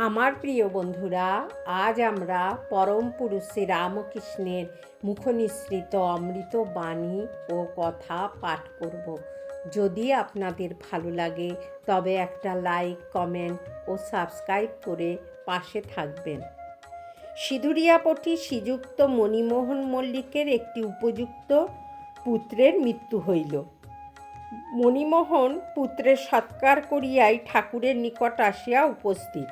আমার প্রিয় বন্ধুরা, আজ আমরা পরম পুরুষ শ্রী রামকৃষ্ণের মুখনিসৃত অমৃত বাণী ও কথা পাঠ করব। যদি আপনাদের ভালো লাগে তবে একটা লাইক, কমেন্ট ও সাবস্ক্রাইব করে পাশে থাকবেন। সিঁদুরিয়াপটি শ্রীযুক্ত মণিমোহন মল্লিকের একটি উপযুক্ত পুত্রের মৃত্যু হইল। মণিমোহন পুত্রের সৎকার করিয়াই ঠাকুরের নিকট আসিয়া উপস্থিত।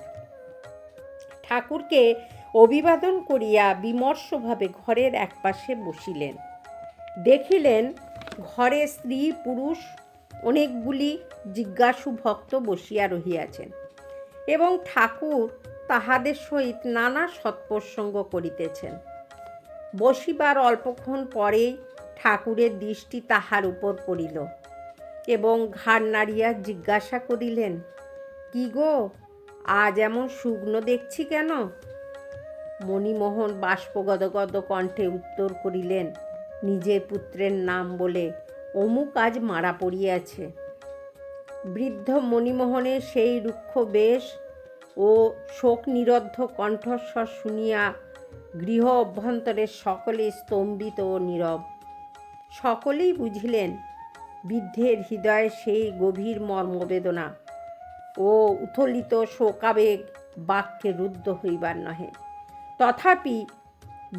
ঠাকুরকে অভিবাদন করিয়া বিমর্ষভাবে ঘরের একপাশে বসিলেন। দেখিলেন ঘরে স্ত্রী পুরুষ অনেকগুলি জিজ্ঞাসু ভক্ত বসিয়া রহিয়াছেন এবং ঠাকুর তাহাদের সহিত নানা সৎপ্রসঙ্গ করিতেছেন। বসিবার অল্পক্ষণ পরেই ঠাকুরের দৃষ্টি তাহার উপর পড়িল এবং ঘাড় নাড়িয়া জিজ্ঞাসা করিলেন, কি গো, আজ এমন শুকনো দেখছি কেন? মণিমোহন বাষ্পগদগদ কণ্ঠে উত্তর করিলেন, নিজের পুত্রের নাম বলে, অমুক আজ মারা পড়িয়াছে। বৃদ্ধ মণিমোহনের সেই রুক্ষ বেশ ও শোকনিরুদ্ধ কণ্ঠস্বর শুনিয়া গৃহ অভ্যন্তরে সকলে স্তম্ভিত ও নীরব। সকলেই বুঝিলেন বৃদ্ধের হৃদয়ে সেই গভীর মর্মবেদনা ও উথলিত শোকাবেগ বাক্যে রুদ্ধ হইবার নহে। তথাপি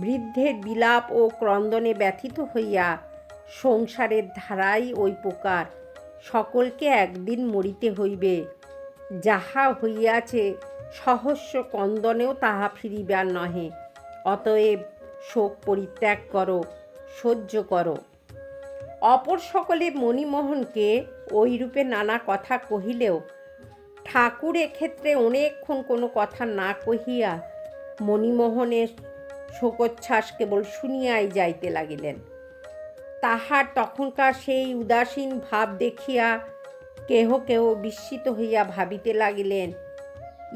বৃদ্ধের বিলাপ ও ক্রন্দনে ব্যথিত হইয়া সংসারের ধারাই ওই প্রকার, সকলকে একদিন মরিতে হইবে। যাহা হইয়াছে সহস্র ক্রন্দনেও তাহা ফিরিবার নহে। অতএব শোক পরিত্যাগ করো, সহ্য করো। অপর সকলে মণিমোহনকে ওইরূপে নানা কথা কহিলেও ঠাকুর এক্ষেত্রে অনেকক্ষণ কোনো কথা না কহিয়া মণিমোহনের শোকোচ্ছ্বাস কেবল শুনিয়াই যাইতে লাগিলেন। তাহার তখনকার সেই উদাসীন ভাব দেখিয়া কেহ কেহ বিস্মিত হইয়া ভাবিতে লাগিলেন,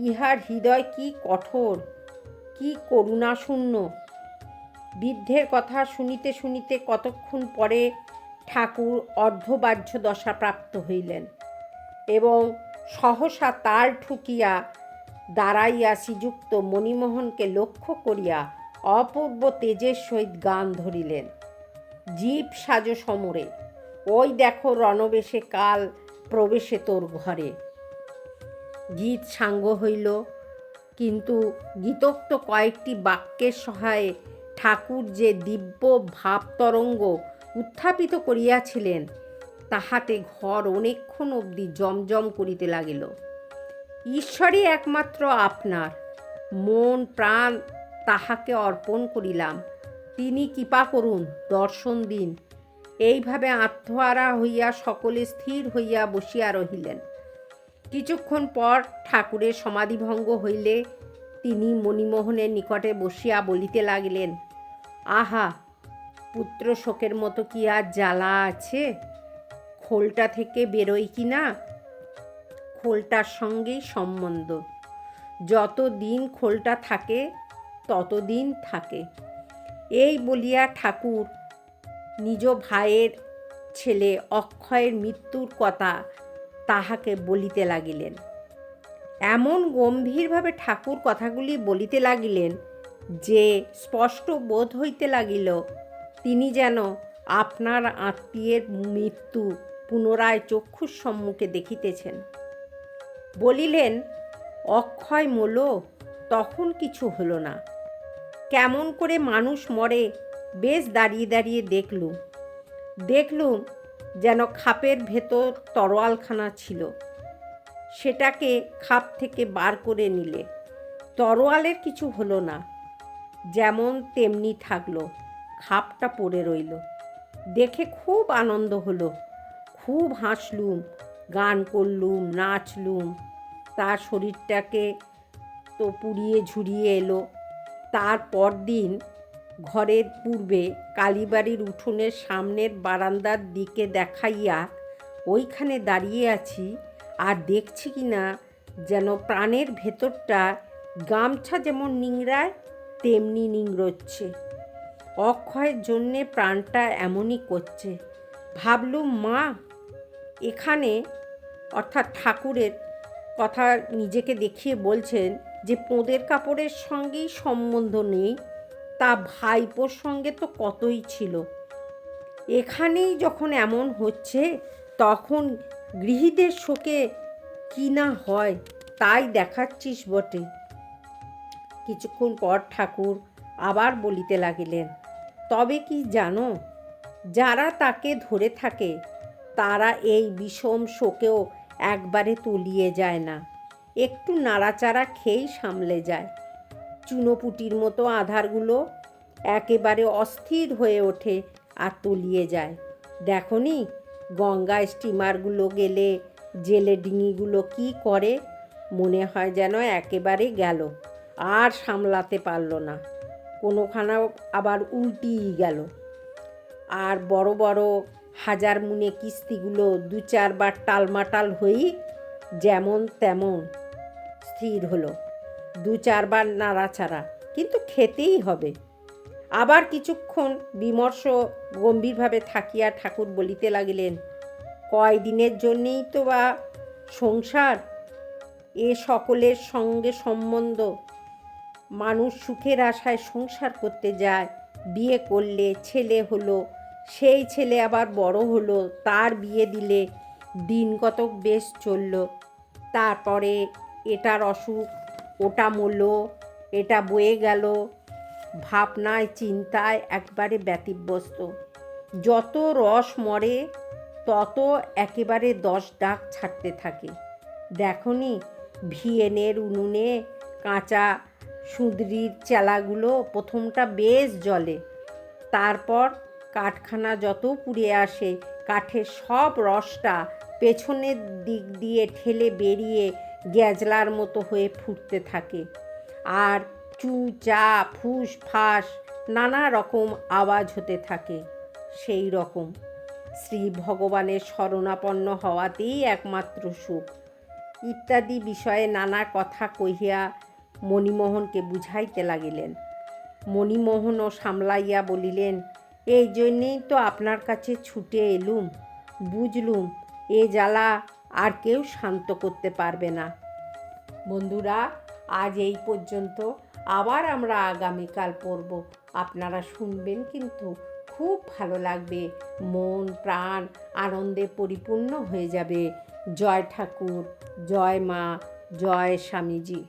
ইহার হৃদয় কি কঠোর, কি করুণাশূন্য। বৃদ্ধের কথা শুনিতে শুনিতে কতক্ষণ পরে ঠাকুর অর্ধবাহ্য দশাপ্রাপ্ত হইলেন এবং সহসা তাল ঠুকিয়া দাঁড়াইয়া শ্রীযুক্ত মণিমোহনকে লক্ষ্য করিয়া অপূর্ব তেজের সহিত গান ধরিলেন, জীব সাজো সমরে, ওই দেখো রণবেশে কাল প্রবেশে তোর ঘরে। গীত সাঙ্গ হইল, কিন্তু গীতোক্ত কয়েকটি বাক্যের সহায়ে ঠাকুর যে দিব্য ভাবতরঙ্গ উত্থাপিত করিয়াছিলেন তাহাতে ঘর অনেকক্ষণ অবধি জমজম করিতে লাগিল। ঈশ্বরই একমাত্র আপনার, মন প্রাণ তাহাকে অর্পণ করিলাম, তিনি কৃপা করুন, দর্শন দিন। এইভাবে আত্মহারা হইয়া সকলে স্থির হইয়া বসিয়া রহিলেন। কিছুক্ষণ পর ঠাকুরের সমাধিভঙ্গ হইলে তিনি মণিমোহনের নিকটে বসিয়া বলিতে লাগিলেন, আহা, পুত্র শোকের মতো কি আর জ্বালা আছে? খোলটা থেকে বেরোয় কি না? খোলটার সঙ্গেই সম্বন্ধ। যত দিন খোলটা থাকে ততদিন থাকে। এই বলিয়া ঠাকুর নিজ ভাইয়ের ছেলে অক্ষয়ের মৃত্যুর কথা তাহাকে বলিতে লাগিলেন। এমন গম্ভীরভাবে ঠাকুর কথাগুলি বলিতে লাগিলেন যে স্পষ্ট বোধ হইতে লাগিল তিনি যেন আপনার আত্মীয়ের মৃত্যু পুনরায় চক্ষুর সম্মুখে দেখিতেছেন। বলিলেন, অক্ষয় মূল, তখন কিছু হলো না। কেমন করে মানুষ মরে বেশ দাঁড়িয়ে দাঁড়িয়ে দেখলুম যেন খাপের ভেতর তরোয়ালখানা ছিল, সেটাকে খাপ থেকে বার করে নিলে তরোয়ালের কিছু হলো না, যেমন তেমনি থাকলো, খাপটা পড়ে রইল। দেখে খুব আনন্দ হলো, খুব হাসলুম, গান করলুম, নাচলুম। তার শরীরটাকে তো পুড়িয়ে ঝুরিয়ে এলো। তার পরদিন ঘরের পূর্বে কালীবাড়ির উঠোনের সামনের বারান্দার দিকে দেখাইয়া ওইখানে দাঁড়িয়ে আছি আর দেখছি কি না যেন প্রাণের ভেতরটা গামছা যেমন নিংড়ায় তেমনি নিংড়োচ্ছে। অক্ষয়ের জন্যে প্রাণটা এমনই করছে। ভাবলুম, মা এখানে, অর্থাৎ ঠাকুরের কথা নিজেকে দেখিয়ে বলছেন, যে পোঁদের কাপড়ের সঙ্গেই সম্বন্ধ নেই, তা ভাইপোর সঙ্গে তো কতই ছিল। এখানেই যখন এমন হচ্ছে, তখন গৃহীদের শোকে কি না হয় তাই দেখাচ্ছিস বটে। কিছুক্ষণ পর ঠাকুর আবার বলিতে লাগিলেন, তবে কি জানো, যারা তাকে ধরে থাকে তারা এই বিষম শোকেও একবারে তলিয়ে যায় না, একটু নাড়াচাড়া খেয়েই সামলে যায়। চুনোপুটির মতো আধারগুলো একেবারে অস্থির হয়ে ওঠে আর তলিয়ে যায়। দেখনি গঙ্গায় স্টিমারগুলো গেলে জেলে ডিঙিগুলো কি করে, মনে হয় যেন একেবারে গেল, আর সামলাতে পারল না, কোনোখানাও আবার উল্টিই গেল। আর বড় বড় হাজার মুনে কিস্তিগুলো দু চারবার টালমাটাল হয়েই যেমন তেমন স্থির হলো। দু চারবার নাড়াচাড়া, কিন্তু খেতেই হবে। আবার কিছুক্ষণ বিমর্ষ গম্ভীরভাবে থাকিয়া ঠাকুর বলিতে লাগিলেন, কয়দিনের জন্যেই তো বা সংসার, এ সকলের সঙ্গে সম্বন্ধ। মানুষ সুখের আশায় সংসার করতে যায়, বিয়ে করলে ছেলে হলো, সেই ছেলে আবার বড় হলো, তার বিয়ে দিলে দিন কতক বেশ চলল, তারপরে এটার অসুখ, ওটা মরল, এটা বয়ে গেল, ভাবনায় চিন্তায় একবারে ব্যতিব্যস্ত। যত রস মরে তত একেবারে 10 ডাক ছাড়তে থাকে। দেখনি ভিয়েনের উনুনে কাঁচা সুঁদরির চেলাগুলো প্রথমটা বেশ জ্বলে, তারপর কাঠখানা যত পুড়ে আসে, কাঠের সব রসটা পেছনের দিক দিয়ে ঠেলে বেরিয়ে গ্যাজলার মতো হয়ে ফুটতে থাকে, আর চু চা ফুস ফাস নানা রকম আওয়াজ হতে থাকে। সেই রকম শ্রী ভগবানের শরণাপন্ন হওয়াতেই একমাত্র সুখ, ইত্যাদি বিষয়ে নানা কথা কহিয়া মণিমোহনকে বুঝাইতে লাগিলেন। মণিমোহনও সামলাইয়া বলিলেন, এই জন্যেই তো আপনার কাছে ছুটে এলুম, বুঝলুম এ জ্বালা আর কেউ শান্ত করতে পারবে না। বন্ধুরা, আজ এই পর্যন্ত, আবার আমরা আগামীকাল পড়ব। আপনারা শুনবেন, কিন্তু খুব ভালো লাগবে, মন প্রাণ আনন্দে পরিপূর্ণ হয়ে যাবে। জয় ঠাকুর, জয় মা, জয় স্বামীজি।